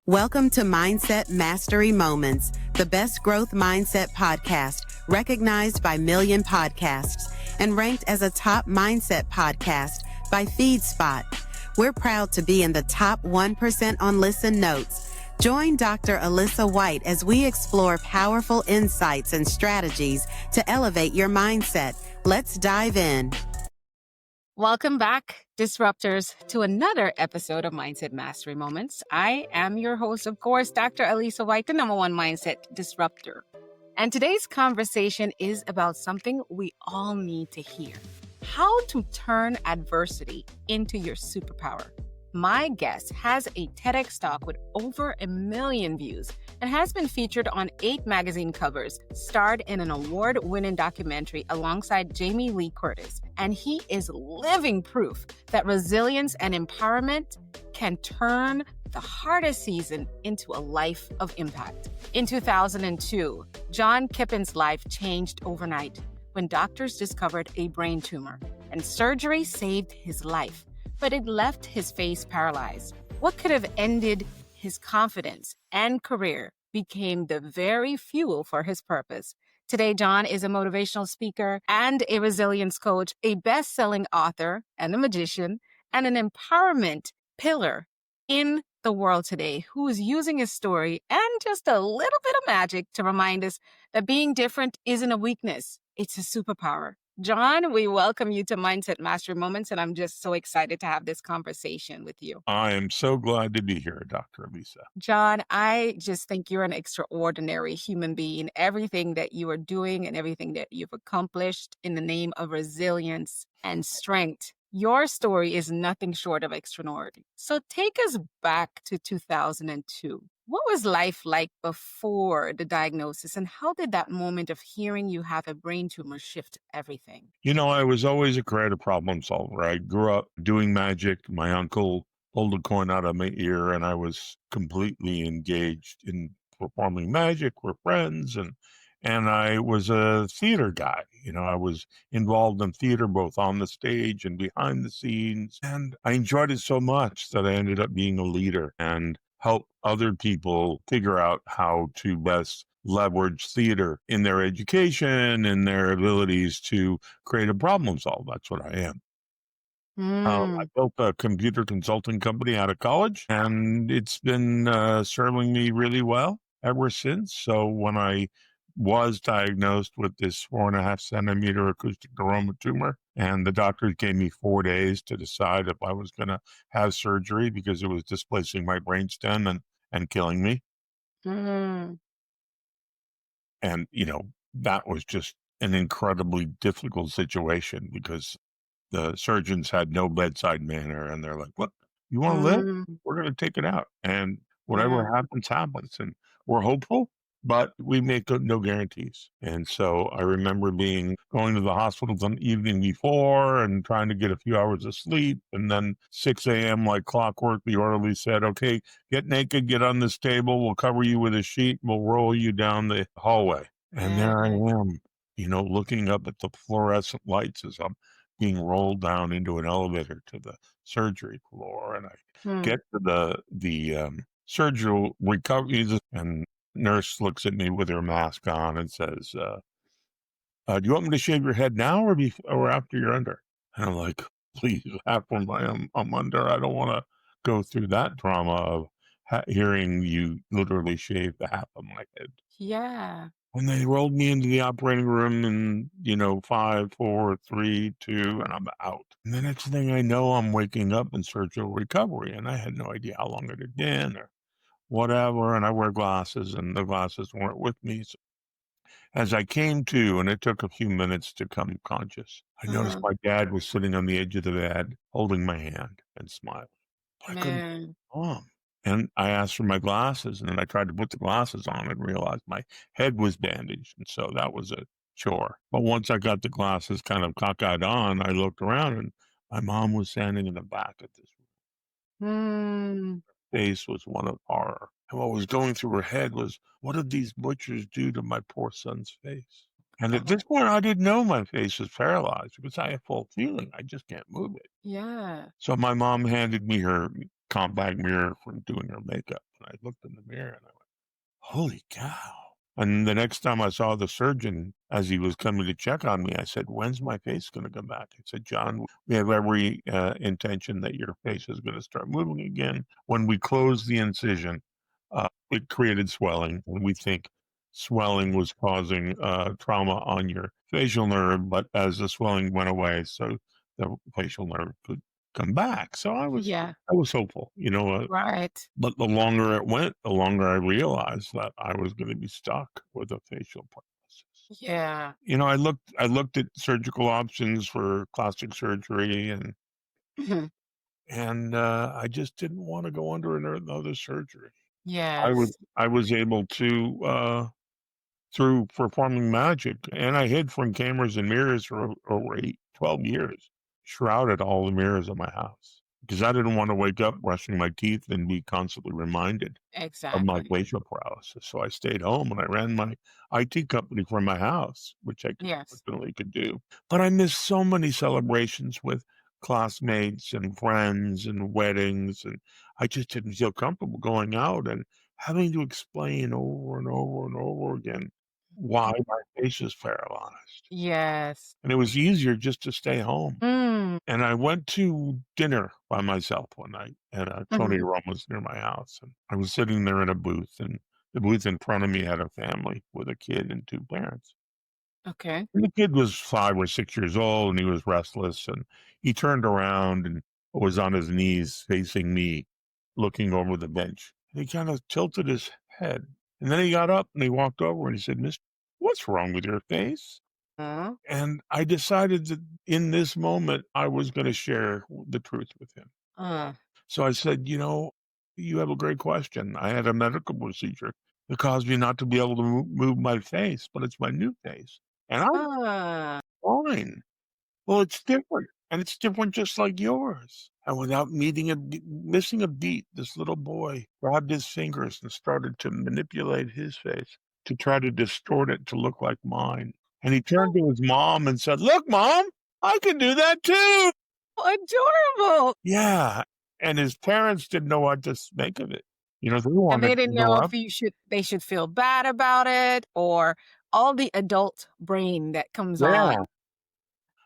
Welcome to Mindset Mastery Moments, the best growth mindset podcast recognized by Million Podcasts and ranked as a top mindset podcast by FeedSpot. We're proud to be in the top 1% on Listen Notes. Join Dr. Alisa Whyte as we explore powerful insights and strategies to elevate your mindset. Let's dive in. Welcome back, Disruptors, to another episode of Mindset Mastery Moments. I am your host, of course, Dr. Alisa Whyte, the number one mindset disruptor. And today's conversation is about something we all need to hear: how to turn adversity into your superpower. My guest has a TEDx talk with over 1 million views and has been featured on 8 magazine covers, starred in an award-winning documentary alongside Jamie Lee Curtis. And he is living proof that resilience and empowerment can turn the hardest season into a life of impact. In 2002, John Kippen's life changed overnight when doctors discovered a brain tumor, and surgery saved his life, but it left his face paralyzed. What could have ended his confidence and career became the very fuel for his purpose. Today, John is a motivational speaker and a resilience coach, a best-selling author and a magician, and an empowerment pillar in the world today, who is using his story and just a little bit of magic to remind us that being different isn't a weakness, it's a superpower. John, we welcome you to Mindset Mastery Moments, and I'm just so excited to have this conversation with you. I am so glad to be here, Dr. Alisa. John, I just think you're an extraordinary human being. Everything that you are doing and everything that you've accomplished in the name of resilience and strength, your story is nothing short of extraordinary. So take us back to 2002. What was life like before the diagnosis, and how did that moment of hearing you have a brain tumor shift everything? You know, I was always a creative problem solver. I grew up doing magic. My uncle pulled a coin out of my ear, and I was completely engaged in performing magic. We're friends, and I was a theater guy. You know, I was involved in theater, both on the stage and behind the scenes. And I enjoyed it so much that I ended up being a leader and help other people figure out how to best leverage theater in their education and their abilities to create a problem solve. That's what I am. I built a computer consulting company out of college, and it's been serving me really well ever since. So when I was diagnosed with this 4.5 centimeter acoustic neuroma tumor, and the doctors gave me 4 days to decide if I was going to have surgery because it was displacing my brainstem and killing me. Mm. And, you know, that was just an incredibly difficult situation because the surgeons had no bedside manner, and they're like, look, you want to live? We're going to take it out. And whatever happens, happens. And we're hopeful, but we make no guarantees. And so I remember going to the hospital the evening before and trying to get a few hours of sleep. And then 6 a.m. like clockwork, the orderly said, okay, get naked, get on this table. We'll cover you with a sheet. We'll roll you down the hallway. And there I am, you know, looking up at the fluorescent lights as I'm being rolled down into an elevator to the surgery floor. And I get to the surgical recovery, and nurse looks at me with her mask on and says, do you want me to shave your head now or after you're under? And I'm like, please, after I'm under. I don't want to go through that trauma of hearing you literally shave the half of my head. Yeah. When they rolled me into the operating room and, 5, 4, 3, 2, and I'm out. And the next thing I know, I'm waking up in surgical recovery, and I had no idea how long it had been or whatever. And I wear glasses, and the glasses weren't with me. So as I came to, and it took a few minutes to come conscious, I noticed my dad was sitting on the edge of the bed, holding my hand and smiling. I couldn't Mom. And I asked for my glasses, and then I tried to put the glasses on and realized my head was bandaged. And so that was a chore. But once I got the glasses kind of cockeyed on, I looked around, and my mom was standing in the back of this room. Her face was one of horror. And what was going through her head was, what did these butchers do to my poor son's face? And at this point, I didn't know my face was paralyzed because I have full feeling. I just can't move it. Yeah. So my mom handed me her compact mirror for doing her makeup. And I looked in the mirror and I went, holy cow. And the next time I saw the surgeon, as he was coming to check on me, I said, when's my face going to come back? He said, John, we have every intention that your face is going to start moving again. When we closed the incision, it created swelling. And we think swelling was causing trauma on your facial nerve. But as the swelling went away, so the facial nerve could come back. So I was hopeful, Right. but the longer it went, the longer I realized that I was going to be stuck with a facial paralysis. Yeah. I looked at surgical options for plastic surgery, and Mhm. I just didn't want to go under another surgery. Yes. I was able to through performing magic, and I hid from cameras and mirrors for over 12 years, shrouded all the mirrors of my house because I didn't want to wake up brushing my teeth and be constantly reminded of my Exactly. facial paralysis. So I stayed home and I ran my IT company from my house, which I Yes. fortunately could do. But I missed so many celebrations with classmates and friends and weddings, and I just didn't feel comfortable going out and having to explain over and over and over again why my face is paralyzed. Yes. And it was easier just to stay home. Mm. And I went to dinner by myself one night at a Tony Mhm. Roma's near my house. And I was sitting there in a booth, and the booth in front of me had a family with a kid and two parents. Okay. And the kid was 5 or 6 years old, and he was restless. And he turned around and was on his knees facing me, looking over the bench. And he kind of tilted his head. And then he got up and he walked over and he said, Mister, what's wrong with your face? Uh, And I decided that in this moment, I was going to share the truth with him. uh, So I said, you have a great question. I had a medical procedure that caused me not to be able to move my face, but it's my new face. And I'm uh, fine. Well, it's different. And it's different just like yours. And without missing a beat, this little boy grabbed his fingers and started to manipulate his face to try to distort it to look like mine. And he turned to his mom and said, look, Mom, I can do that too. adorable. Yeah. And his parents didn't know what to make of it. They And they wanted to didn't go know if up. they should feel bad about it or all the adult brain that comes Yeah. on.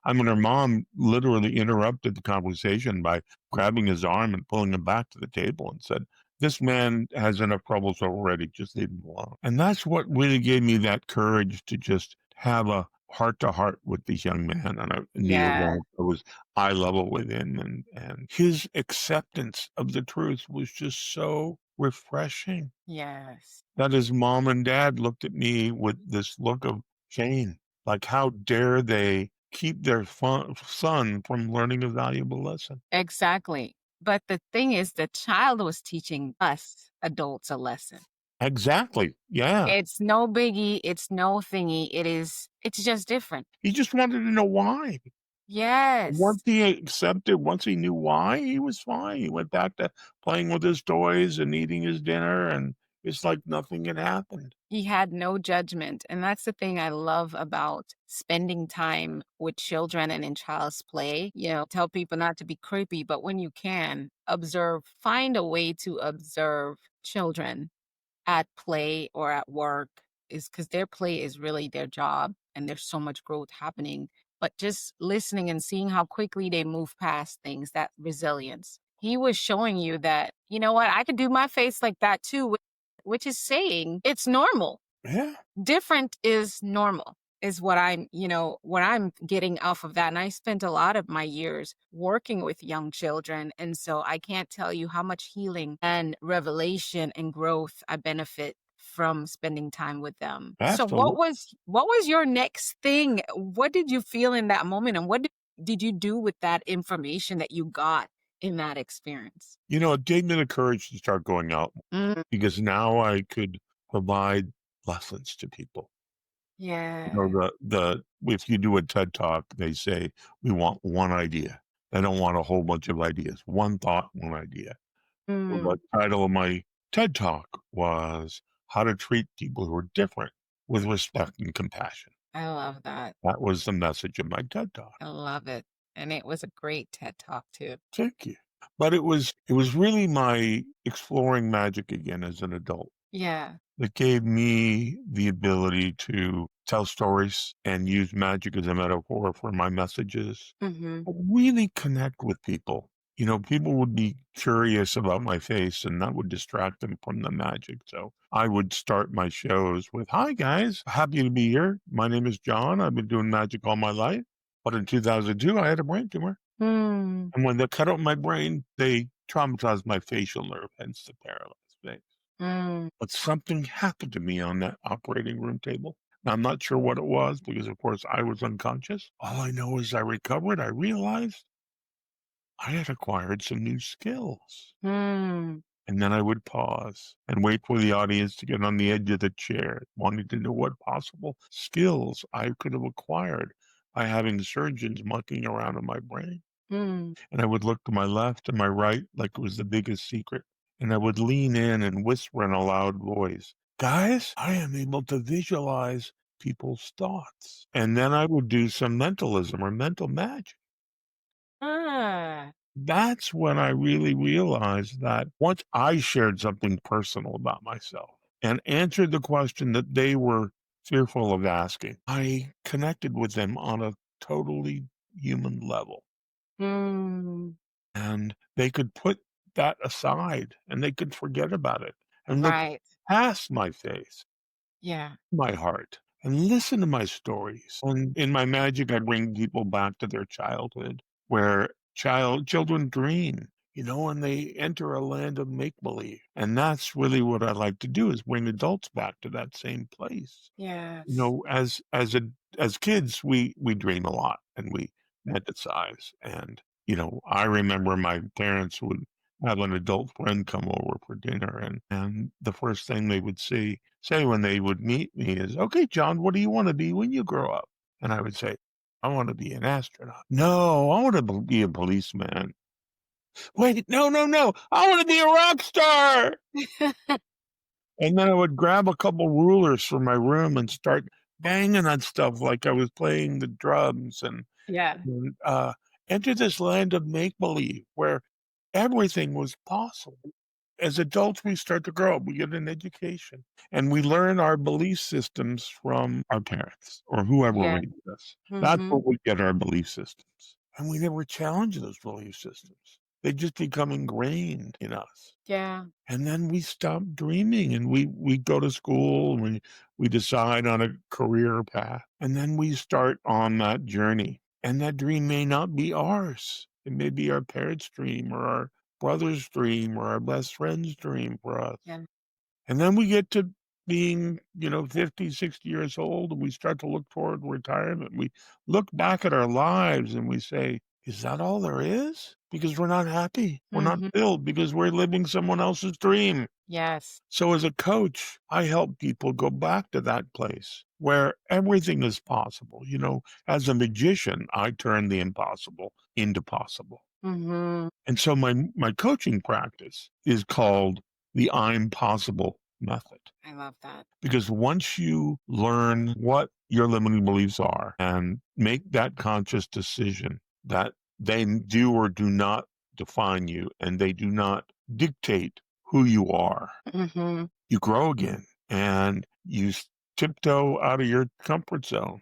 I mean, her mom literally interrupted the conversation by grabbing his arm and pulling him back to the table and said, this man has enough troubles already. Just leave him alone. And that's what really gave me that courage to just have a heart to heart with this young man. And I knew Yeah. that I was eye level with him. And his acceptance of the truth was just so refreshing Yes. that his mom and dad looked at me with this look of shame. Like, how dare they keep their son from learning a valuable lesson? Exactly. But the thing is, the child was teaching us adults a lesson. Exactly. Yeah. It's no biggie. It's no thingy. It's just different. He just wanted to know why. Yes. Once he knew why, he was fine. He went back to playing with his toys and eating his dinner, and it's like nothing had happened. He had no judgment. And that's the thing I love about spending time with children and in child's play. Tell people not to be creepy, but when you can, find a way to observe children at play or at work is because their play is really their job and there's so much growth happening. But just listening and seeing how quickly they move past things, that resilience. He was showing you that, you know what, I could do my face like that too, which is saying it's normal. Yeah. Different is normal is what I'm getting off of that. And I spent a lot of my years working with young children. And so I can't tell you how much healing and revelation and growth I benefit from spending time with them. So Absolutely. what was your next thing? What did you feel in that moment? And what did you do with that information that you got in that experience? It gave me the courage to start going out because now I could provide lessons to people. Yeah. If you do a TED Talk, they say we want one idea. They don't want a whole bunch of ideas. One thought, one idea. So Mm, the title of my TED Talk was How to Treat People Who Are Different with Respect and Compassion. I love that. That was the message of my TED Talk. I love it. And it was a great TED Talk too. Thank you. But it was really my exploring magic again as an adult Yeah. that gave me the ability to tell stories and use magic as a metaphor for my messages. Mm-hmm. Really connect with people. You know, people would be curious about my face and that would distract them from the magic. So I would start my shows with, "Hi guys, happy to be here. My name is John. I've been doing magic all my life. But in 2002, I had a brain tumor. Mm. And when they cut out my brain, they traumatized my facial nerve, hence the paralyzed face. Mm. But something happened to me on that operating room table. Now, I'm not sure what it was because, of course, I was unconscious. All I know is I recovered. I realized I had acquired some new skills. Mm. And then I would pause and wait for the audience to get on the edge of the chair, wanting to know what possible skills I could have acquired by having surgeons mucking around in my brain. Mm. And I would look to my left and my right like it was the biggest secret. And I would lean in and whisper in a loud voice, "Guys, I am able to visualize people's thoughts." And then I would do some mentalism or mental magic. Ah. That's when I really realized that once I shared something personal about myself and answered the question that they were fearful of asking, I connected with them on a totally human level. Mm. And they could put that aside and they could forget about it and look Right. past my face, Yeah. my heart, and listen to my stories. And in my magic, I bring people back to their childhood where children dream, you know, and they enter a land of make believe. And that's really what I like to do is bring adults back to that same place. You Yes. know, as kids, we dream a lot and we fantasize. And you know, I remember my parents would have an adult friend come over for dinner, and the first thing they would say when they would meet me is, "Okay, John, what do you want to be when you grow up?" And I would say, "I want to be an astronaut." "No, I want to be a policeman." "Wait, no, no, no, I want to be a rock star." And then I would grab a couple rulers from my room and start banging on stuff like I was playing the drums Yeah. and enter this land of make believe where everything was possible. As adults, we start to grow up, we get an education, and we learn our belief systems from our parents or whoever Yeah. raised us. That's Mm-hmm. where we get our belief systems. And we never challenge those belief systems. They just become ingrained in us. Yeah. And then we stop dreaming and we go to school and we decide on a career path. And then we start on that journey. And that dream may not be ours. It may be our parents' dream or our brother's dream or our best friend's dream for us. Yeah. And then we get to being, you know, 50, 60 years old, and we start to look toward retirement. We look back at our lives and we say, is that all there is? Because we're not happy. We're not Mm-hmm. filled because we're living someone else's dream. Yes. So as a coach, I help people go back to that place where everything is possible. You know, as a magician, I turn the impossible into possible. Mm-hmm. And so my coaching practice is called the I'm possible method. I love that. Because once you learn what your limiting beliefs are and make that conscious decision that they do or do not define you and they do not dictate who you are, Mm-hmm. you grow again and you tiptoe out of your comfort zone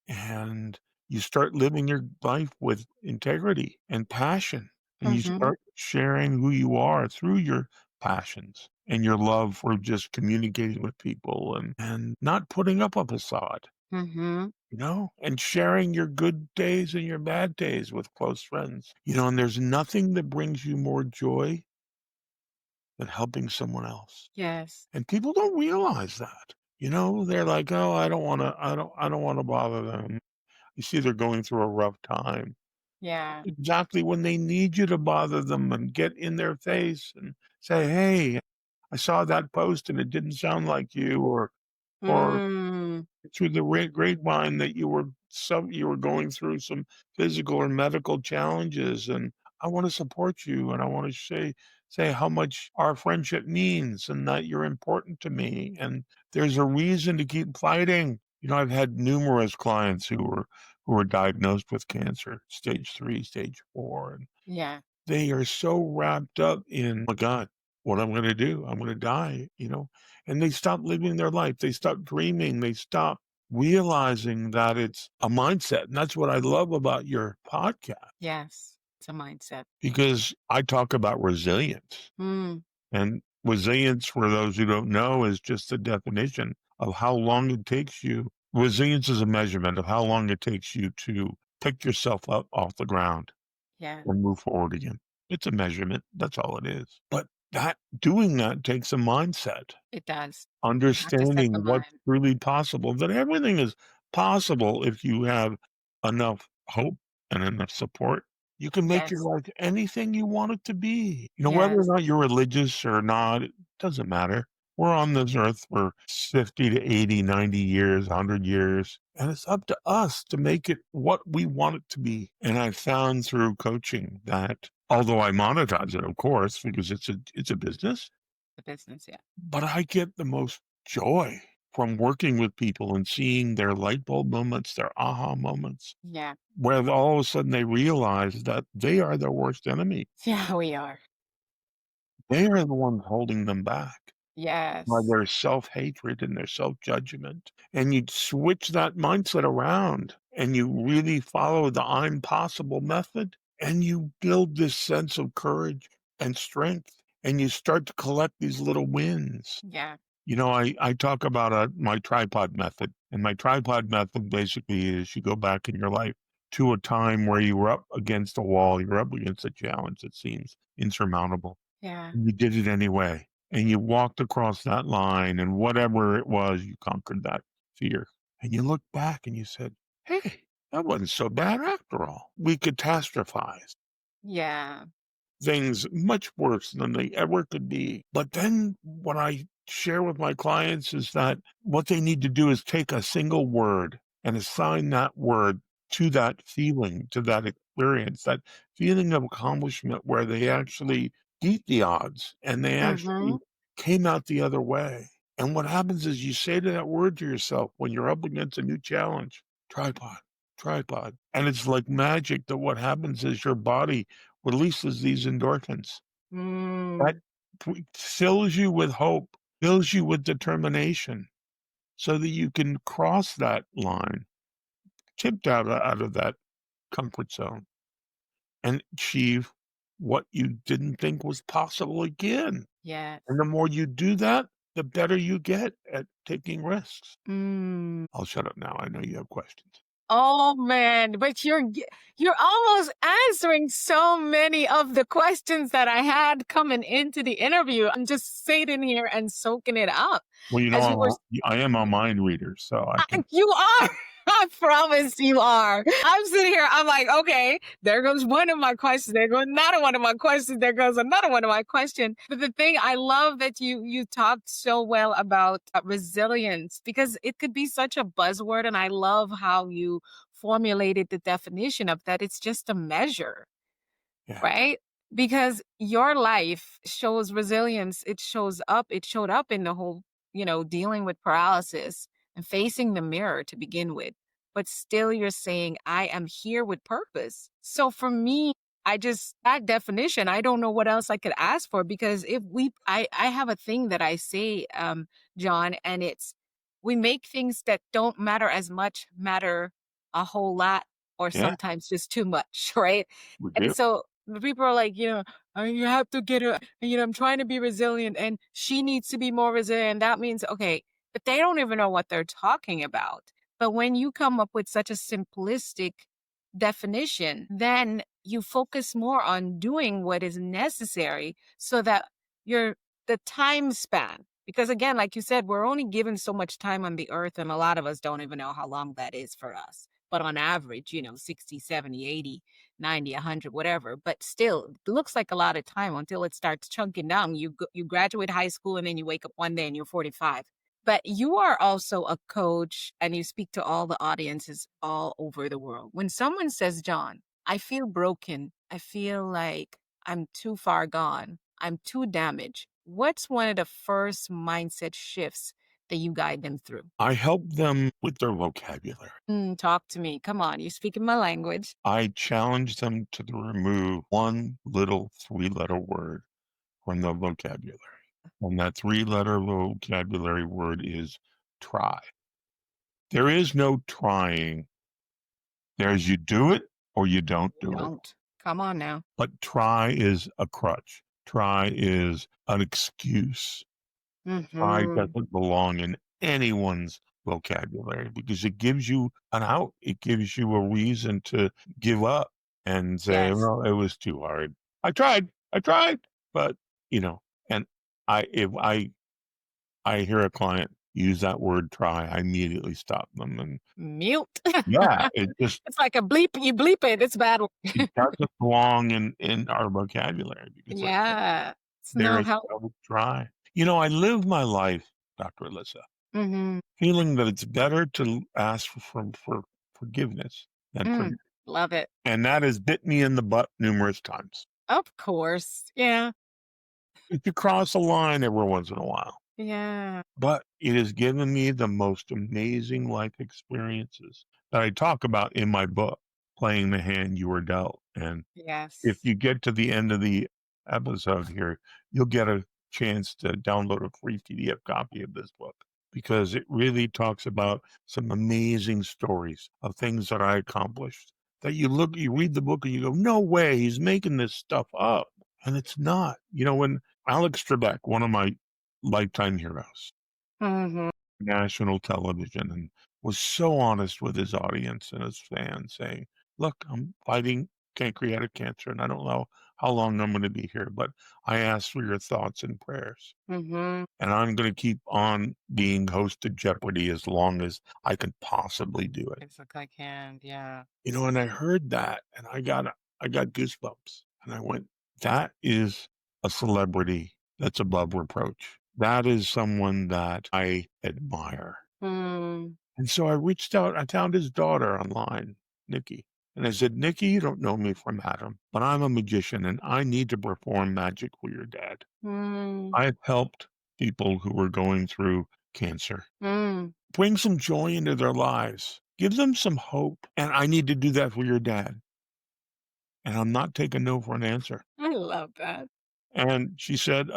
and you start living your life with integrity and passion. And you Mm-hmm. start sharing who you are through your passions and your love for just communicating with people and not putting up a facade, Mm-hmm. you know, and sharing your good days and your bad days with close friends. You know, and there's nothing that brings you more joy than helping someone else. Yes. And people don't realize that. You know, they're like, "Oh, I don't want to bother them." You see they're going through a rough time. Yeah. Exactly when they need you to bother them and get in their face and say, "Hey, I saw that post and it didn't sound like you," or Mm. through the grapevine that you were going through some physical or medical challenges, and I want to support you, and I want to say how much our friendship means, and that you're important to me, and there's a reason to keep fighting. You know, I've had numerous clients who were diagnosed with cancer, stage 3, stage 4, Yeah. They are so wrapped up in, "Oh my God, what I'm gonna do? I'm gonna die," you know? And they stop living their life. They stop dreaming. They stop realizing that it's a mindset. And that's what I love about your podcast, Yes. It's a mindset. because I talk about resilience. Mm. And resilience, for those who don't know, is just the definition of how long it takes you. Resilience is a measurement of how long it takes you to pick yourself up off the ground Yeah. and move forward again. It's a measurement. That's all it is. But doing that takes a mindset, It does. You have to set the understanding what's mind. really possible, that everything is possible if you have enough hope and enough support. You can make your Yes. life anything you want it to be. Whether or Yes. not you're religious or not, it doesn't matter. We're on this earth for 50 to 80, 90 years, 100 years, and it's up to us to make it what we want it to be. And I found through coaching that, although I monetize it, of course, because it's a business, The business. Yeah. but I get the most joy from working with people and seeing their light bulb moments, their aha moments, Yeah. where all of a sudden they realize that they are their worst enemy. Yeah, we are. They are the ones holding them back by Yes. their self-hatred and their self-judgment. And you switch that mindset around and you really follow the I'm possible method, and you build this sense of courage and strength, and you start to collect these little wins. Yeah. I talk about my tripod method, and my tripod method basically is you go back in your life to a time where you were up against a wall, you're up against a challenge that seems insurmountable. Yeah. You did it anyway, and you walked across that line, and whatever it was, you conquered that fear. And you look back and you said, "Hey, that wasn't so bad after all." We catastrophize Yeah. things much worse than they ever could be. But then what I share with my clients is that what they need to do is take a single word and assign that word to that feeling, to that experience, that feeling of accomplishment where they actually beat the odds and they Mm-hmm. actually came out the other way. And what happens is you say to that word to yourself when you're up against a new challenge, tripod, tripod. And it's like magic that what happens is your body releases these endorphins. That Mm. fills you with hope, fills you with determination, so that you can cross that line, tipped out of that comfort zone, and achieve what you didn't think was possible again. Yes. And the more you do that, the better you get at taking risks. Mm. I'll shut up now. I know you have questions. Oh man, but you're almost answering so many of the questions that I had coming into the interview. I'm just sitting here and soaking it up Well, as you were. I am a mind reader, so I can. You are. I promise you are. I'm sitting here. I'm like, okay, there goes one of my questions. There goes another one of my questions. There goes another one of my questions. But the thing I love that you talked so well about resilience, because it could be such a buzzword. And I love how you formulated the definition of that. It's just a measure, Yeah, right? Because your life shows resilience. It showed up in the whole, dealing with paralysis and facing the mirror to begin with. But still, you're saying, I am here with purpose. So for me, that definition, I don't know what else I could ask for, because I have a thing that I say, John, and it's, we make things that don't matter as much matter a whole lot, or yeah, sometimes just too much, right? we And do. so the people are like, you have to get her, I'm trying to be resilient and she needs to be more resilient. That means, okay, but they don't even know what they're talking about. But when you come up with such a simplistic definition, then you focus more on doing what is necessary so that the time span, because again, like you said, we're only given so much time on the earth, and a lot of us don't even know how long that is for us. But on average, 60, 70, 80, 90, 100, whatever. But still, it looks like a lot of time until it starts chunking down. You graduate high school and then you wake up one day and you're 45. But you are also a coach and you speak to all the audiences all over the world. When someone says, John, I feel broken, I feel like I'm too far gone, I'm too damaged, what's one of the first mindset shifts that you guide them through? I help them with their vocabulary. Talk to me. Come on. You're speaking my language. I challenge them to remove one little 3-letter word from their vocabulary. And that 3-letter vocabulary word is try. There is no trying. There's you do it or you don't do it. Don't. Come on now. But try is a crutch. Try is an excuse. Try doesn't belong in anyone's vocabulary because it gives you an out. It gives you a reason to give up and say, Yes. well, it was too hard. I tried, but and if I hear a client use that word try, I immediately stop them and Mute. yeah, it just It's like a bleep. You bleep it. It's bad. it doesn't belong in our vocabulary because Yeah. there is no try. I live my life, Dr. Alisa, feeling that it's better to ask for forgiveness than forgive. Love it. And that has bit me in the butt numerous times. Of course. Yeah. You cross a line every once in a while. Yeah. But it has given me the most amazing life experiences that I talk about in my book, Playing the Hand You Were Dealt. And Yes. if you get to the end of the episode here, you'll get a chance to download a free PDF copy of this book because it really talks about some amazing stories of things that I accomplished that you read the book and you go, no way, he's making this stuff up. And it's not. When Alex Trebek, one of my lifetime heroes, national television, and was so honest with his audience and his fans saying, look, I'm fighting pancreatic cancer and I don't know how long I'm going to be here, but I ask for your thoughts and prayers. And I'm going to keep on being host to Jeopardy as long as I can possibly do it. It's like I can, yeah. And I heard that and I got goosebumps and I went, that is a celebrity that's above reproach. That is someone that I admire. And so I reached out, I found his daughter online, Nikki. And I said, Nikki, you don't know me from Adam, but I'm a magician and I need to perform magic for your dad. I've helped people who are going through cancer. Bring some joy into their lives. Give them some hope. And I need to do that for your dad. And I'm not taking no for an answer. I love that. And she said,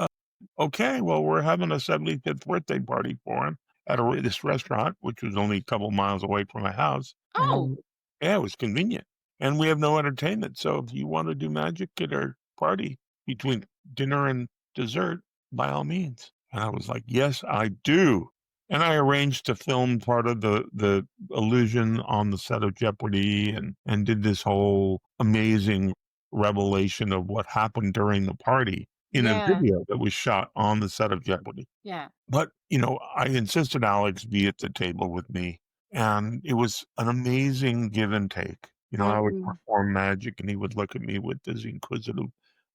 okay, well, we're having a 75th birthday party for him at this restaurant, which was only a couple miles away from my house. Oh. Yeah, it was convenient. And we have no entertainment. So if you want to do magic at our party between dinner and dessert, by all means. And I was like, yes, I do. And I arranged to film part of the illusion on the set of Jeopardy and did this whole amazing revelation of what happened during the party in a video that was shot on the set of Jeopardy. Yeah. But, I insisted Alex be at the table with me. And it was an amazing give and take. I would perform magic and he would look at me with his inquisitive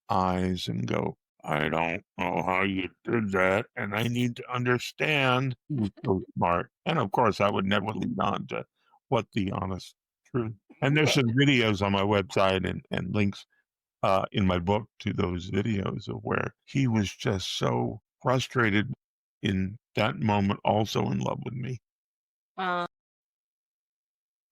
eyes and go, I don't know how you did that. And I need to understand. He was so smart. And of course, I would never lead on to what the honest truth. And there's some videos on my website and links in my book to those videos of where he was just so frustrated in that moment, also in love with me.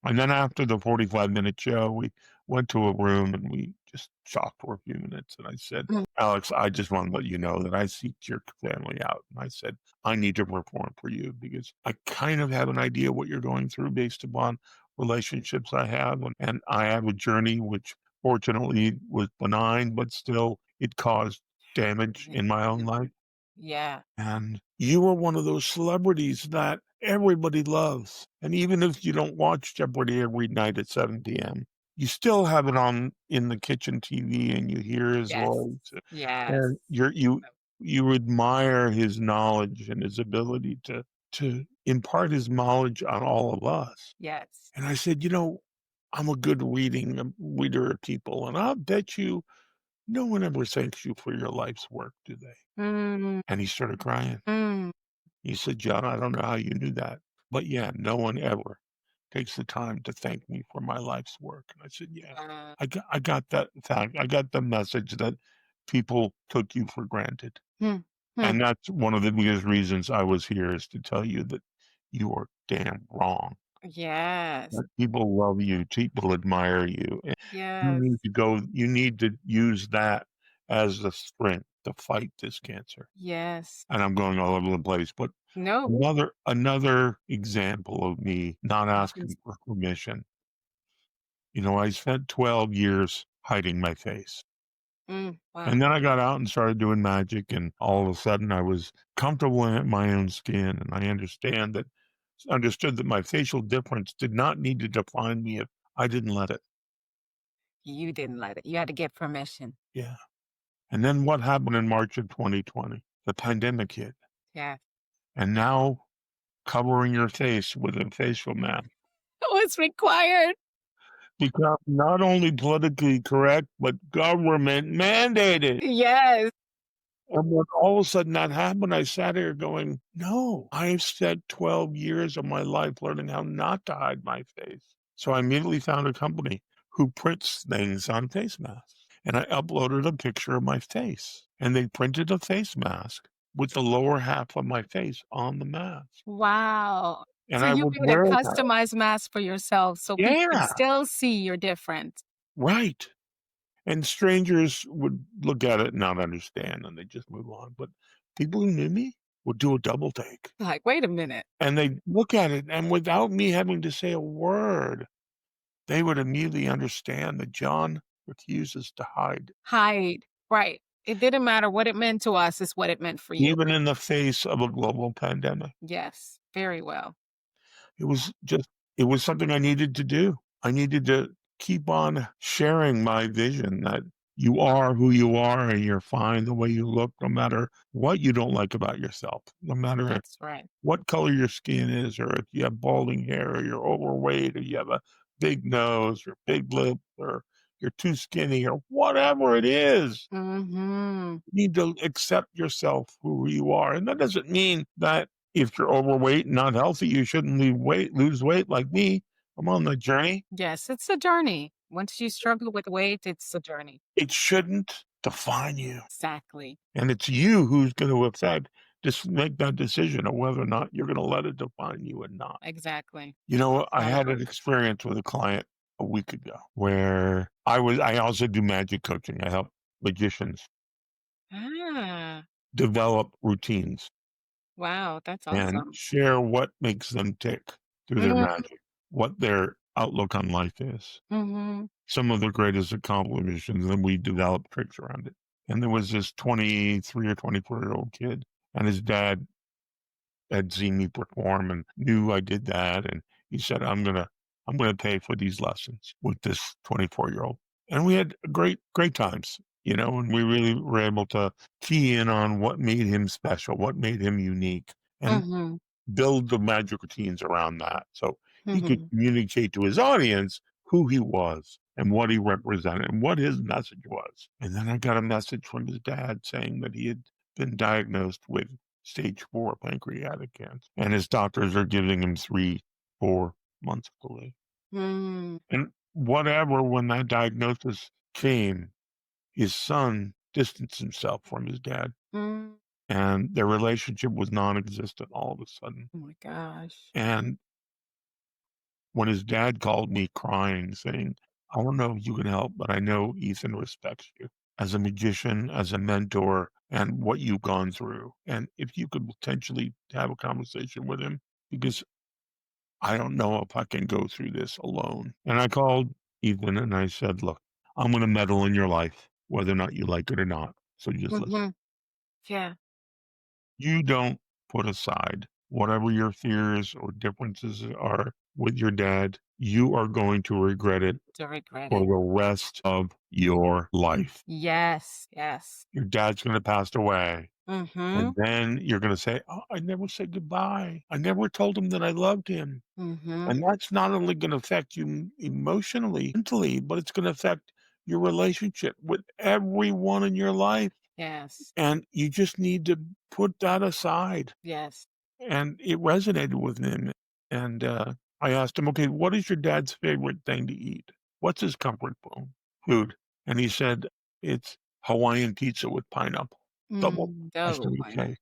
And then after the 45-minute show, we went to a room and we just talked for a few minutes. And I said, Alex, I just want to let you know that I seeked your family out. And I said, I need to perform for you because I kind of have an idea what you're going through based upon relationships I have. And I have a journey which fortunately was benign, but still it caused damage in my own life. Yeah. And you were one of those celebrities that everybody loves. And even if you don't watch Jeopardy every night at 7 p.m., you still have it on in the kitchen TV and you hear his voice. Yes. And you admire his knowledge and his ability to impart his knowledge on all of us. Yes. And I said, I'm a good reader of people. And I'll bet you no one ever thanks you for your life's work, do they? And he started crying. He said, John, I don't know how you knew that. But yeah, no one ever takes the time to thank me for my life's work. And I said, yeah, I got that fact. I got the message that people took you for granted. And that's one of the biggest reasons I was here, is to tell you that you are damn wrong. Yes. That people love you, people admire you, and Yes. you need to use that as the strength to fight this cancer. Yes. And I'm going all over the place, but No. another example of me not Yes. asking for permission. I spent 12 years hiding my face. Wow. And then I got out and started doing magic, and all of a sudden I was comfortable in my own skin, and I understood that my facial difference did not need to define me if I didn't let it. You didn't let it. You had to get permission. Yeah. And then what happened in March of 2020? The pandemic hit. Yeah. And now covering your face with a facial mask It was required. become not only politically correct, but government mandated. Yes. And when all of a sudden that happened, I sat here going, no, I've spent 12 years of my life learning how not to hide my face. So I immediately found a company who prints things on face masks. And I uploaded a picture of my face. And they printed a face mask with the lower half of my face on the mask. Wow. And So I you would made a wear that. customized mask for yourself so people could Yeah, still see you're different. right. And strangers would look at it and not understand, and they just move on. But people who knew me would do a double take. Like, wait a minute. And they'd look at it, and without me having to say a word, they would immediately understand that John refuses to hide, Hide. Right. It didn't matter what it meant to us, it's what it meant for you. even in the face of a global pandemic. Yes. Very well. It was just, it was something I needed to do. I needed to keep on sharing my vision that you are who you are and you're fine the way you look, no matter what you don't like about yourself, no matter That's right. what color your skin is, or if you have balding hair, or you're overweight, or you have a big nose, or big lips, or you're too skinny, or whatever it is. Mm-hmm. You need to accept yourself for who you are. And that doesn't mean that if you're overweight and not healthy, you shouldn't lose weight like me. I'm on the journey. Yes, it's a journey. Once you struggle with weight, it's a journey. It shouldn't define you. Exactly. And it's you who's going to just make that decision of whether or not you're going to let it define you or not. Exactly. I Got it. had an experience with a client a week ago where I also do magic coaching. I help magicians Ah, develop routines wow, that's and awesome. share what makes them tick through their magic, what their outlook on life is. Mm-hmm. Some of their greatest accomplishments, and we developed tricks around it. And there was this 23 or 24-year-old kid, and his dad had seen me perform and knew I did that. And he said, I'm gonna pay for these lessons with this 24-year-old. And we had great times, and we really were able to key in on what made him special, what made him unique, and Mm-hmm. build the magic routines around that. So he could Mm-hmm. communicate to his audience who he was and what he represented and what his message was. And then I got a message from his dad saying that he had been diagnosed with stage 4 pancreatic cancer. And his doctors are giving him 3-4 months to live. Mm. And when that diagnosis came, his son distanced himself from his dad. Mm. And their relationship was non-existent all of a sudden. Oh my gosh. And when his dad called me crying, saying, I don't know if you can help, but I know Ethan respects you as a magician, as a mentor, and what you've gone through. And if you could potentially have a conversation with him, because I don't know if I can go through this alone. And I called Ethan and I said, look, I'm going to meddle in your life, whether or not you like it or not. So just listen. Mm-hmm. Yeah. You don't put aside whatever your fears or differences are with your dad. You are going to regret it To regret for it. the rest of your life. Yes. Yes. Your dad's going to pass away. Mm-hmm. And then you're going to say, oh, I never said goodbye. I never told him that I loved him. Mm-hmm. And that's not only going to affect you emotionally, mentally, but it's going to affect your relationship with everyone in your life. Yes. And you just need to put that aside. Yes. And it resonated with him. And I asked him, okay, what is your dad's favorite thing to eat? What's his comfort food? And he said, it's Hawaiian pizza with pineapple. Double. I said, Double okay.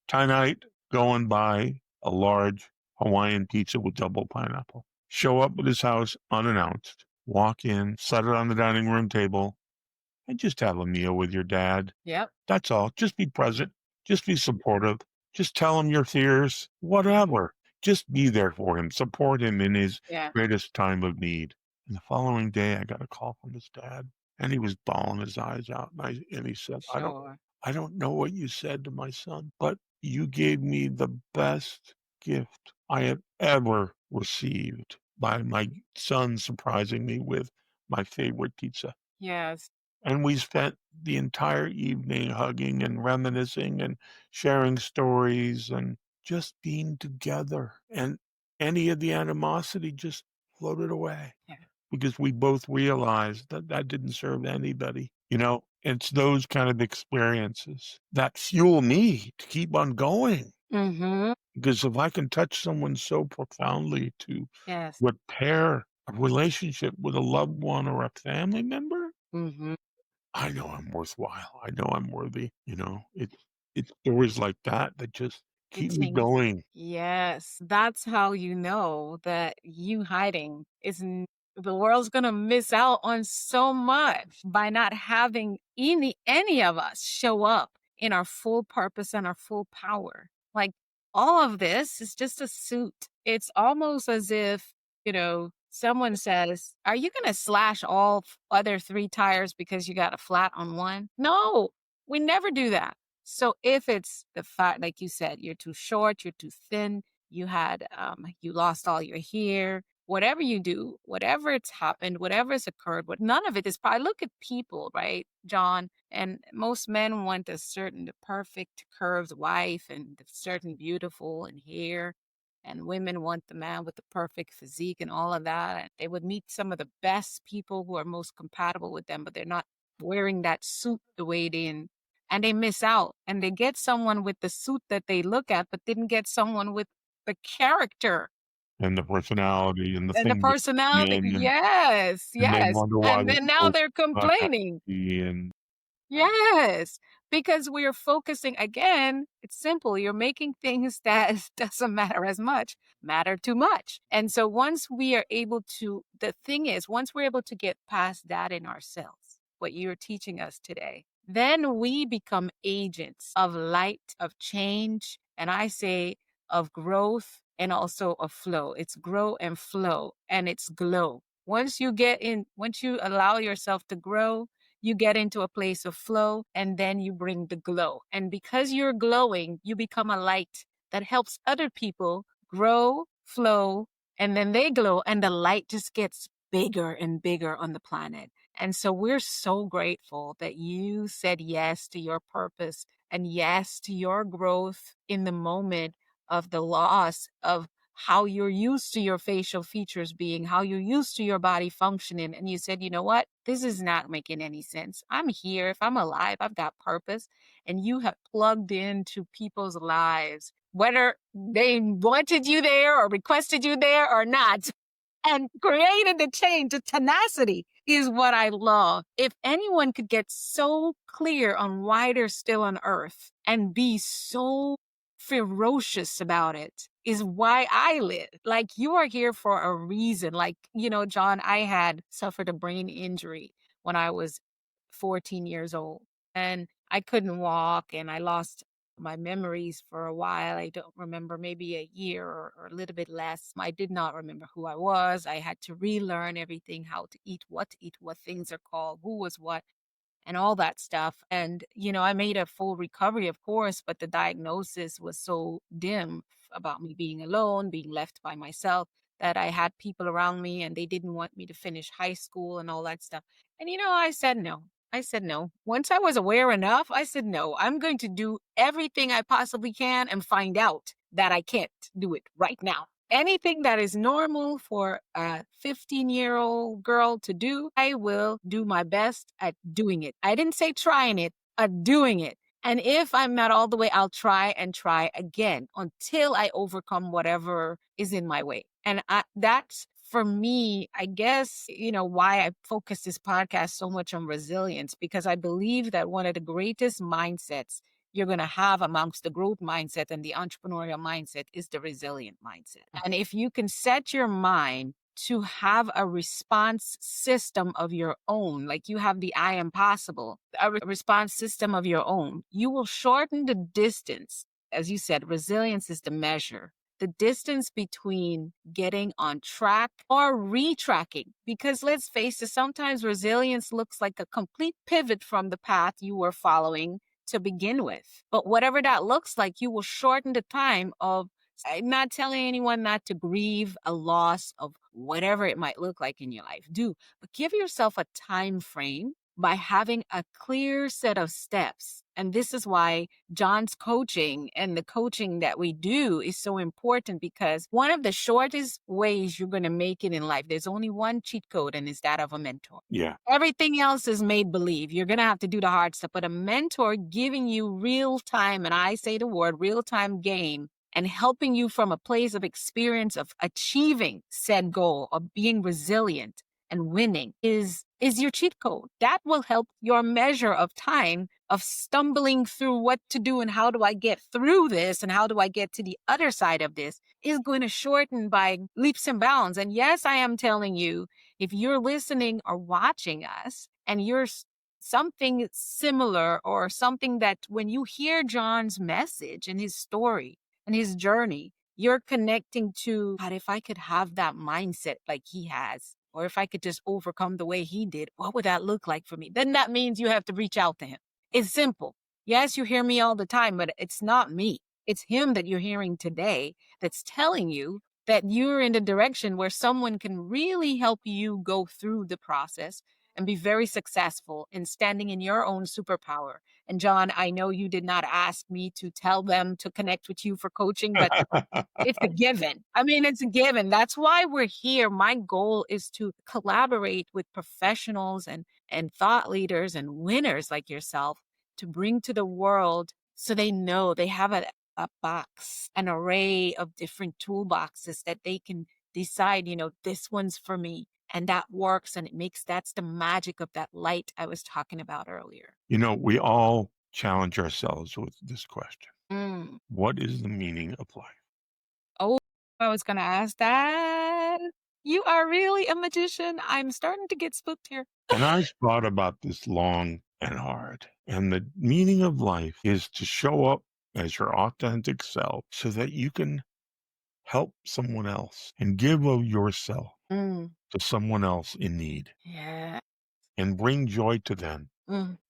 Tonight, go and buy a large Hawaiian pizza with double pineapple. Show up at his house unannounced. Walk in, set it on the dining room table, and just have a meal with your dad. Yep. That's all. Just be present. Just be supportive. Just tell him your fears, whatever. Just be there for him. Support him in his greatest time of need. And the following day, I got a call from his dad, and he was bawling his eyes out. And he said, I don't know what you said to my son, but you gave me the best gift I have ever received by my son surprising me with my favorite pizza. Yes. And we spent the entire evening hugging and reminiscing and sharing stories and just being together. And any of the animosity just floated away because we both realized that that didn't serve anybody. You know, it's those kind of experiences that fuel me to keep on going. Because if I can touch someone so profoundly to repair a relationship with a loved one or a family member, I know I'm worthwhile. I know I'm worthy. You know, it's stories like that that just keep me going. Yes, that's how you know that you hiding the world's gonna miss out on so much by not having any of us show up in our full purpose and our full power. Like all of this is just a suit. It's almost as if, someone says, "Are you gonna slash all other 3 tires because you got a flat on one?" No, we never do that. So if it's the fact, like you said, you're too short, you're too thin, you lost all your hair, whatever you do, whatever it's happened, whatever's occurred, none of it is probably, look at people, right, John? And most men want the perfect curved wife and the certain beautiful and hair. And women want the man with the perfect physique and all of that. And they would meet some of the best people who are most compatible with them, but they're not wearing that suit the way and they miss out and they get someone with the suit that they look at, but didn't get someone with the character and the personality and the and the thing that personality. Yes, and they yes. wonder why And then now they're complaining. Yes, because we are focusing again. It's simple. You're making things that doesn't matter as much matter too much. And so once we are able to, the thing is, once we're able to get past that in ourselves, what you're teaching us today, then we become agents of light, of change, and I say of growth and also of flow. It's grow and flow, and it's glow. Once you allow yourself to grow, you get into a place of flow, and then you bring the glow. And because you're glowing, you become a light that helps other people grow, flow, and then they glow, and the light just gets bigger and bigger on the planet. And so we're so grateful that you said yes to your purpose and yes to your growth in the moment of the loss of how you're used to your facial features being, how you're used to your body functioning. And you said, you know what? This is not making any sense. I'm here. If I'm alive, I've got purpose. And you have plugged into people's lives, whether they wanted you there or requested you there or not, and created the change. The tenacity is what I love. If anyone could get so clear on why they're still on earth and be so ferocious about it, is why I live. Like, you are here for a reason. Like, John, I had suffered a brain injury when I was 14 years old, and I couldn't walk, and I lost my memories for a while. I don't remember, maybe a year or a little bit less. I did not remember who I was. I had to relearn everything, how to eat, what things are called, who was what, and all that stuff. And, I made a full recovery, of course, but the diagnosis was so dim about me being alone, being left by myself, that I had people around me and they didn't want me to finish high school and all that stuff. And, I said no. I said no. Once I was aware enough, I said no. I'm going to do everything I possibly can and find out that I can't do it right now. Anything that is normal for a 15-year-old girl to do, I will do my best at doing it. I didn't say trying it, at doing it. And if I'm not all the way, I'll try and try again until I overcome whatever is in my way. And that for me, I guess, why I focus this podcast so much on resilience, because I believe that one of the greatest mindsets you're going to have amongst the growth mindset and the entrepreneurial mindset is the resilient mindset. And if you can set your mind to have a response system of your own, like you have the I am possible, a response system of your own, you will shorten the distance. As you said, resilience is the measure. The distance between getting on track or retracking. Because let's face it, sometimes resilience looks like a complete pivot from the path you were following to begin with. But whatever that looks like, you will shorten the time of. I'm not telling anyone not to grieve a loss of whatever it might look like in your life. Do, but give yourself a time frame by having a clear set of steps. And this is why John's coaching and the coaching that we do is so important, because one of the shortest ways you're going to make it in life, there's only one cheat code, and it's that of a mentor. Yeah. Everything else is made believe. You're going to have to do the hard stuff, but a mentor giving you real time, and I say the word real time game, and helping you from a place of experience of achieving said goal, of being resilient and winning is your cheat code. That will help your measure of time of stumbling through what to do and how do I get through this and how do I get to the other side of this is going to shorten by leaps and bounds. And yes, I am telling you, if you're listening or watching us and you're something similar or something that when you hear John's message and his story and his journey, you're connecting to, God, if I could have that mindset like he has, or if I could just overcome the way he did, what would that look like for me? Then that means you have to reach out to him. It's simple. Yes, you hear me all the time, but it's not me. It's him that you're hearing today that's telling you that you're in the direction where someone can really help you go through the process and be very successful in standing in your own superpower. And John, I know you did not ask me to tell them to connect with you for coaching, but it's a given. I mean, it's a given. That's why we're here. My goal is to collaborate with professionals and thought leaders and winners like yourself to bring to the world so they know they have a box, an array of different toolboxes that they can decide, this one's for me. And that works, and that's the magic of that light I was talking about earlier. We all challenge ourselves with this question. Mm. What is the meaning of life? Oh, I was going to ask that. You are really a magician. I'm starting to get spooked here. And I've thought about this long and hard. And the meaning of life is to show up as your authentic self so that you can help someone else and give of yourself to someone else in need. Yeah. And bring joy to them,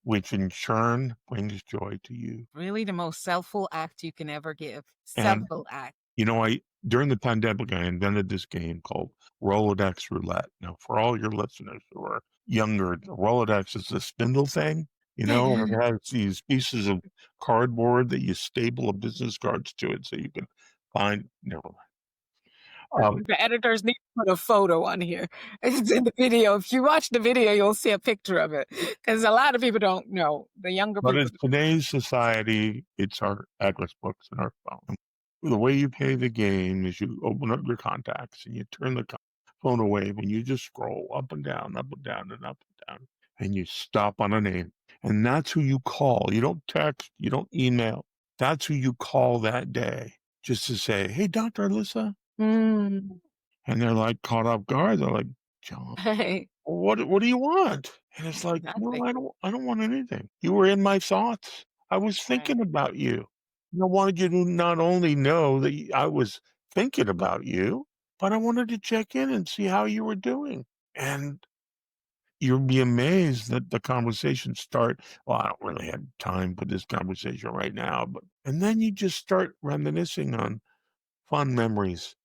which in turn brings joy to you. Really the most selfful act you can ever give. And, Selfful act. During the pandemic, I invented this game called Rolodex Roulette. Now, for all your listeners who are younger, Rolodex is the spindle thing. It has these pieces of cardboard that you staple a business cards to it so you can find. The editors need to put a photo on here. It's in the video. If you watch the video, you'll see a picture of it. Because a lot of people don't know. The younger But people. in today's society, it's our address books and our phone. The way you play the game is you open up your contacts and you turn the phone away and you just scroll up and down, up and down, and up and down. And you stop on a name. And that's who you call. You don't text. You don't email. That's who you call that day. Just to say, hey, Dr. Alisa. And they're like caught off guard. They're like, John, Hey. what do you want? And it's like, no, I don't want anything. You were in my thoughts. I was thinking about you. I wanted you to not only know that I was thinking about you, but I wanted to check in and see how you were doing. And you'll be amazed that the conversations start. Well, I don't really have time for this conversation right now, and then you just start reminiscing on fun memories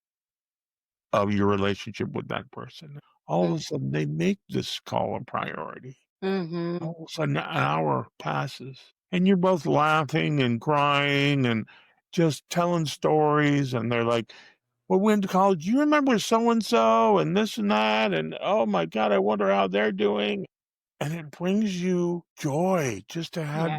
of your relationship with that person. All of a sudden, they make this call a priority. All of a sudden, an hour passes, and you're both laughing and crying and just telling stories. And they're like, well, we went to college. You remember so-and-so and this and that? And, oh, my God, I wonder how they're doing. And it brings you joy just to have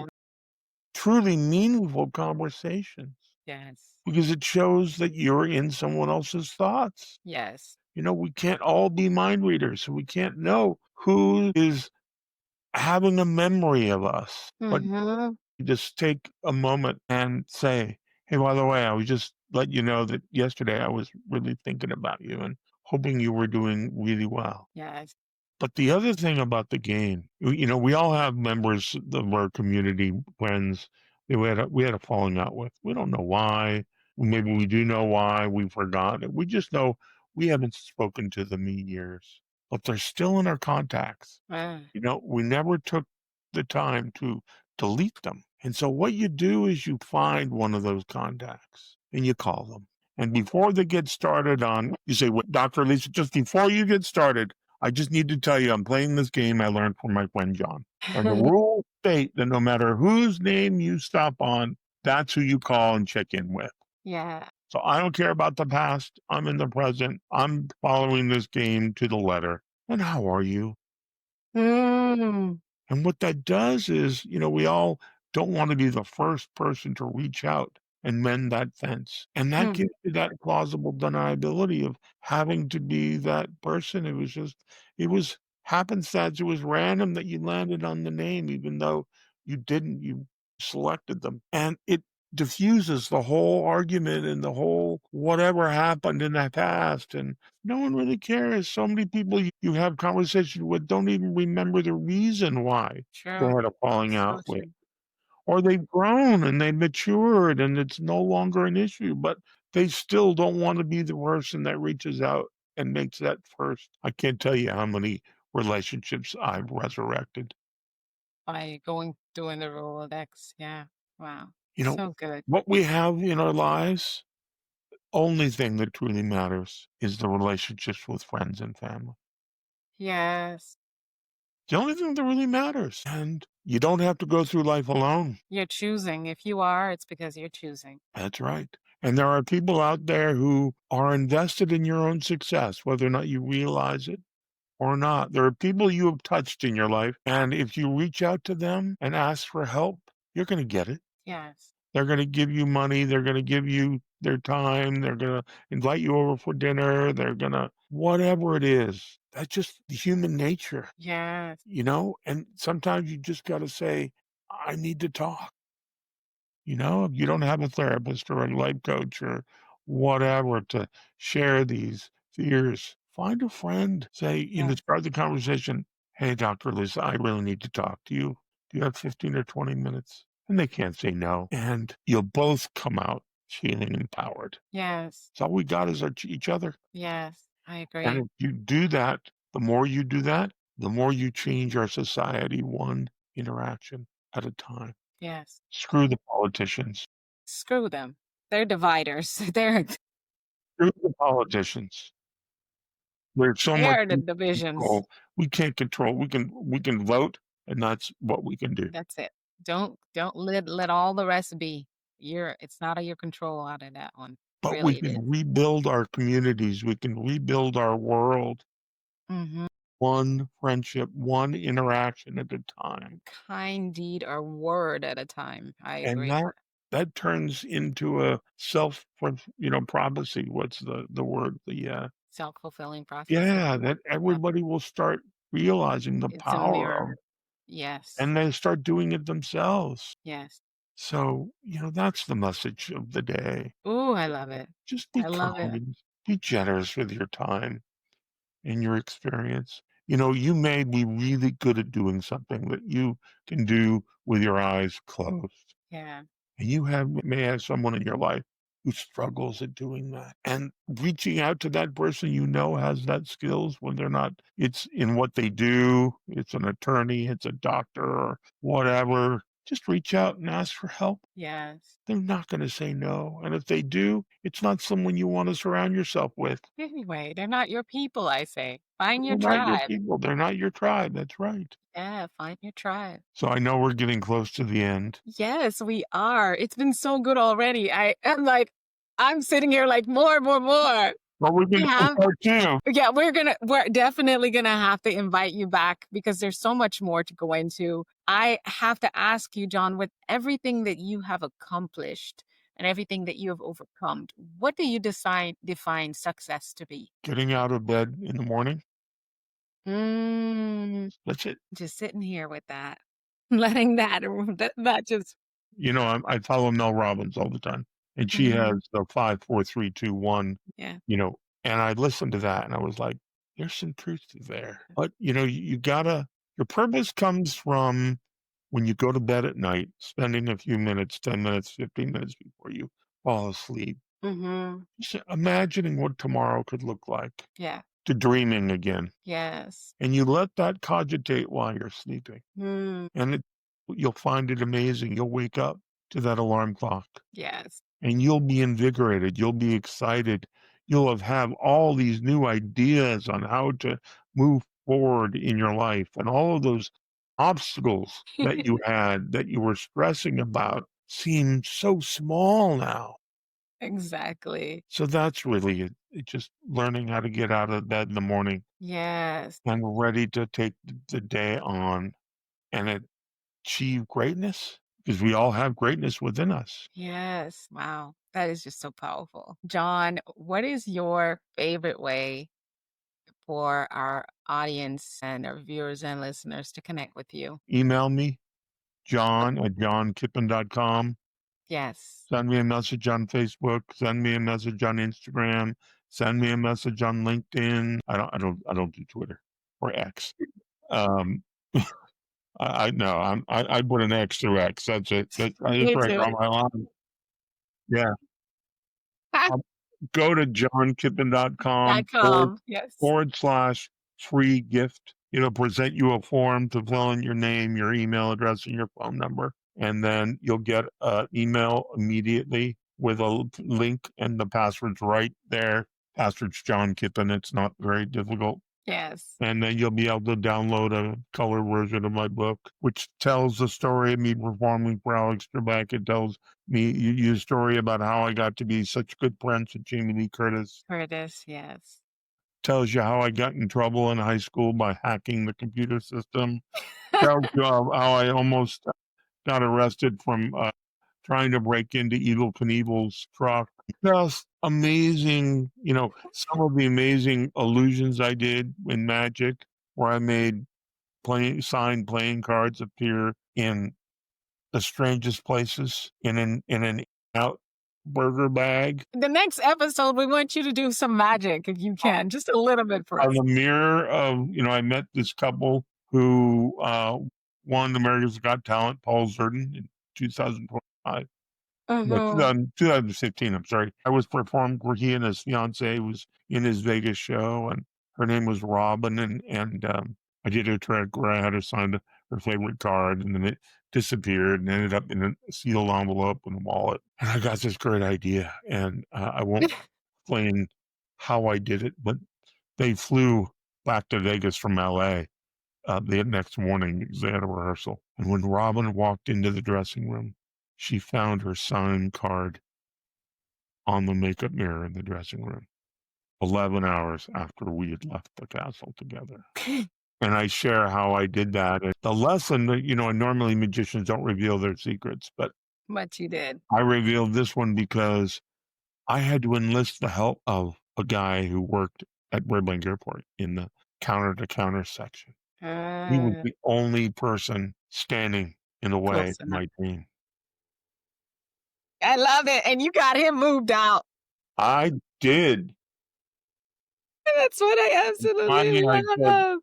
truly meaningful conversations. Yes. Because it shows that you're in someone else's thoughts. Yes. We can't all be mind readers. So we can't know who is having a memory of us. But Mm-hmm. you just take a moment and say, hey, by the way, I was just let you know that yesterday I was really thinking about you and hoping you were doing really well. Yes. But the other thing about the game, we all have members of our community, friends that we had a falling out with. We don't know why. Maybe we do know why. We forgot it. We just know we haven't spoken to them in years, but they're still in our contacts. We never took the time to delete them. And so what you do is you find one of those contacts and you call them. And before they get started you say, well, Dr. Alisa, just before you get started, I just need to tell you, I'm playing this game I learned from my friend John. And the rules state that no matter whose name you stop on, that's who you call and check in with. Yeah. So I don't care about the past. I'm in the present. I'm following this game to the letter. And how are you? Mm. And what that does is, we all don't want to be the first person to reach out and mend that fence. And that gives you that plausible deniability of having to be that person. It was happenstance. It was random that you landed on the name, even though you selected them. And it diffuses the whole argument and the whole whatever happened in the past. And no one really cares. So many people you have conversations with don't even remember the reason why they True. had a falling So out with. true. Or they've grown and they've matured and it's no longer an issue, but they still don't want to be the person that reaches out and makes that first. I can't tell you how many relationships I've resurrected. By doing the Rolodex. Yeah. Wow. You know, So good. what we have in our lives, only thing that truly matters is the relationships with friends and family. Yes. The only thing that really matters. And you don't have to go through life alone. You're choosing. If you are, it's because you're choosing. That's right. And there are people out there who are invested in your own success, whether or not you realize it or not. There are people you have touched in your life. And if you reach out to them and ask for help, you're going to get it. Yes. They're going to give you money. They're going to give you their time. They're going to invite you over for dinner. They're going to, whatever it is. That's just human nature, Yes. and sometimes you just got to say, I need to talk. If you don't have a therapist or a life coach or whatever to share these fears, find a friend. Say, start the conversation. Hey, Dr. Lisa, I really need to talk to you. Do you have 15 or 20 minutes? And they can't say no. And you'll both come out feeling empowered. Yes. So all we got is each other. Yes. I agree. And if you do that, the more you do that, the more you change our society one interaction at a time. Yes. Screw the politicians. Screw them. They're dividers. Screw the politicians. There's so much the divisions. we can't control. We can vote, and that's what we can do. That's it. Don't let all the rest be. It's not of your control out of that one. But Really, we can rebuild our communities. We can rebuild our world. Mm-hmm. One friendship, one interaction at a time. Kind deed or word at a time. I agree. And that turns into a prophecy. What's the word? The self-fulfilling prophecy. Yeah, that everybody will start realizing the It's a power mirror. of, Yes. and they start doing it themselves. Yes. So, that's the message of the day. Ooh, I love it. Just be I love it. kind, be generous with your time and your experience. You may be really good at doing something that you can do with your eyes closed. Yeah. And you may have someone in your life who struggles at doing that. And reaching out to that person has that skills, whether or not it's in what they do, it's an attorney, it's a doctor, or whatever. Just reach out and ask for help. Yes. They're not going to say no. And if they do, it's not someone you want to surround yourself with. Anyway, they're not your people, I say. Find your They're not your tribe. people. They're not your tribe. That's right. Yeah, find your tribe. So I know we're getting close to the end. Yes, we are. It's been so good already. I'm sitting here like more. Well, we're going to have part two. Yeah, we're definitely gonna have to invite you back because there's so much more to go into. I have to ask you, John, with everything that you have accomplished and everything that you have overcome, what do you define success to be? Getting out of bed in the morning. Mm, That's it. just sitting here with that, letting that just. I follow Mel Robbins all the time, and she has Mhm. the 5, 4, 3, 2, 1, Yeah. and I listened to that and I was like, there's some truth to there. But you gotta, your purpose comes from when you go to bed at night, spending a few minutes, 10 minutes, 15 minutes before you fall asleep, Mm-hmm. just imagining what tomorrow could look like, Yeah. to dreaming again. Yes. And you let that cogitate while you're sleeping. Mm, And you'll find it amazing. You'll wake up to that alarm clock yes. and you'll be invigorated. You'll be excited. You'll have all these new ideas on how to move forward in your life. And all of those obstacles that you had that you were stressing about seem so small now. Exactly. So that's really it. It's just learning how to get out of bed in the morning Yes. and ready to take the day on and achieve greatness because we all have greatness within us. Yes. Wow. That is just so powerful. John, what is your favorite way for our audience and our viewers and listeners to connect with you? Email me, john@johnkippen.com. Yes. Send me a message on Facebook. Send me a message on Instagram. Send me a message on LinkedIn. I don't do Twitter or X. Um, I no, I put an X through X. That's it. That's Me right too. on my line. Yeah. Go to johnkippen.com .com. Yes. / free gift. It'll present you a form to fill in your name, your email address, and your phone number. And then you'll get an email immediately with a link, and the password's right there. Password's John Kippen. It's not very difficult. Yes. And then you'll be able to download a color version of my book, which tells the story of me performing for Alex Trebek. It tells me a story about how I got to be such good friends with Jamie Lee Curtis. Curtis. Yes. Tells you how I got in trouble in high school by hacking the computer system. Tells you how I almost got arrested from trying to break into Eagle Knievel's truck. Just amazing, some of the amazing illusions I did in magic, where I made signed playing cards appear in the strangest places in an out burger bag. The next episode, we want you to do some magic if you can, just a little bit for On us. the mirror of, I met this couple who won America's Got Talent, Paul Zerden, in 2025. No, Mhm. 2015, I'm sorry. I was performing where he and his fiance was in his Vegas show, and her name was Robin, and I did a trick where I had her sign her favorite card, and then it disappeared and ended up in a sealed envelope and a wallet. And I got this great idea, and I won't explain how I did it, but they flew back to Vegas from LA the next morning because they had a rehearsal. And when Robin walked into the dressing room, she found her signed card on the makeup mirror in the dressing room 11 hours after we had left the castle together. And I share how I did that. And the lesson that, and normally magicians don't reveal their secrets, but But you did. I revealed this one because I had to enlist the help of a guy who worked at Burbank Airport in the counter-to-counter section. He was the only person standing in the way of Close enough. my dream. I love it. And you got him moved out. I did. That's what I absolutely Finally, I said, love.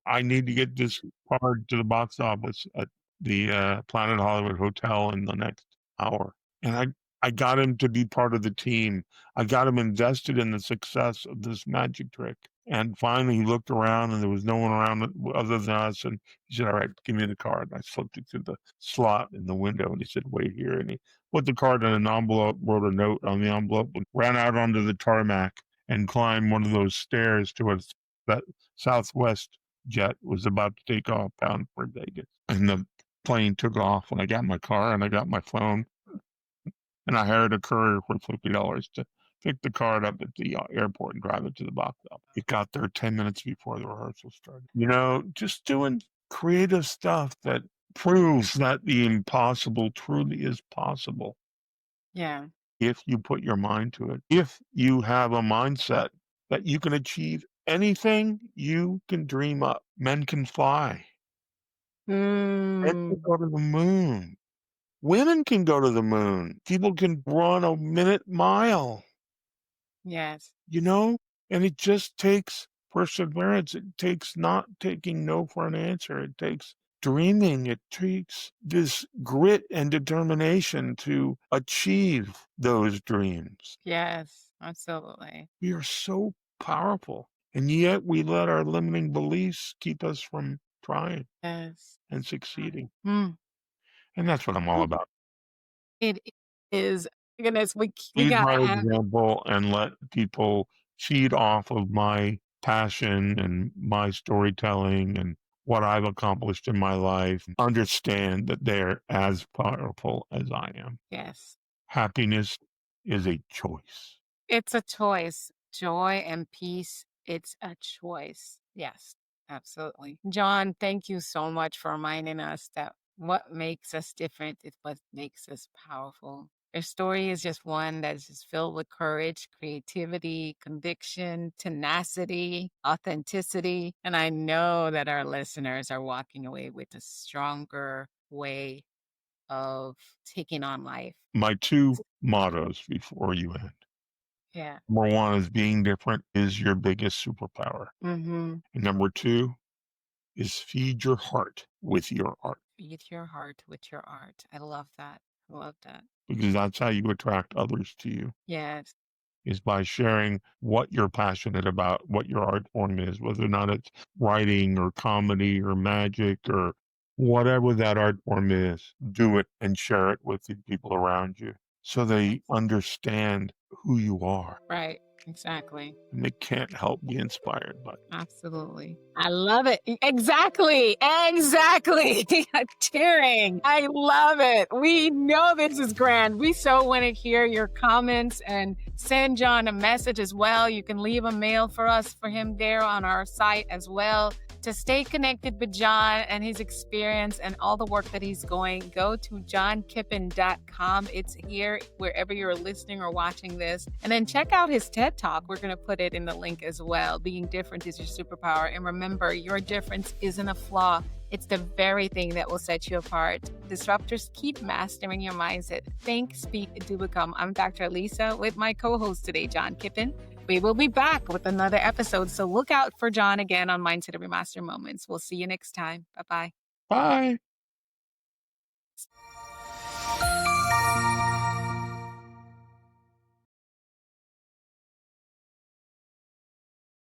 I need to get this card to the box office at the Planet Hollywood Hotel in the next hour. And I got him to be part of the team. I got him invested in the success of this magic trick. And finally, he looked around and there was no one around other than us. And he said, all right, give me the card. And I slipped it through the slot in the window. And he said, wait here. And he put the card in an envelope, wrote a note on the envelope, and ran out onto the tarmac and climbed one of those stairs to that Southwest jet was about to take off bound for Vegas. And the plane took off and I got my car and I got my phone. And I hired a courier for $50 to pick the card up at the airport and drive it to the box office. It got there 10 minutes before the rehearsal started. Just doing creative stuff that proves that the impossible truly is possible. Yeah. if you put your mind to it. If you have a mindset that you can achieve anything you can dream up. Men can fly. Men can Mm. go to the moon. Women can go to the moon. People can run a minute mile, Yes. you know? And it just takes perseverance. It takes not taking no for an answer. It takes dreaming. It takes this grit and determination to achieve those dreams. Yes. Absolutely. We are so powerful. And yet we let our limiting beliefs keep us from trying Yes. and succeeding. Mm. And that's what I'm all about. It is. Goodness, we Lead by gotta have. example and let people feed off of my passion and my storytelling and what I've accomplished in my life. Understand that they're as powerful as I am. Yes. Happiness is a choice. It's a choice. Joy and peace, it's a choice. Yes, absolutely. John, thank you so much for reminding us that what makes us different is what makes us powerful. Your story is just one that's just filled with courage, creativity, conviction, tenacity, authenticity. And I know that our listeners are walking away with a stronger way of taking on life. My two mottos before you end. Yeah. Number one is being different is your biggest superpower. Mm-hmm. And number two is feed your heart with your art. Feed your heart with your art. I love that. I love that. Because that's how you attract others to you, Yes. is by sharing what you're passionate about, what your art form is, whether or not it's writing or comedy or magic or whatever that art form is. Do it and share it with the people around you so they understand who you are. Right. Exactly. And they can't help be inspired by it. Absolutely. I love it. Exactly. Exactly. Cheering. I love it. We know this is grand. We so want to hear your comments and send John a message as well. You can leave a mail for us for him there on our site as well. To stay connected with John and his experience and all the work that he's going, go to johnkippen.com. It's here wherever you're listening or watching this. And then check out his TED Talk. We're going to put it in the link as well. Being different is your superpower. And remember, your difference isn't a flaw. It's the very thing that will set you apart. Disruptors, keep mastering your mindset. Think, speak, do become. I'm Dr. Alisa with my co-host today, John Kippen. We will be back with another episode, so look out for John again on Mindset Every Master Moments. We'll see you next time. Bye-bye. Bye.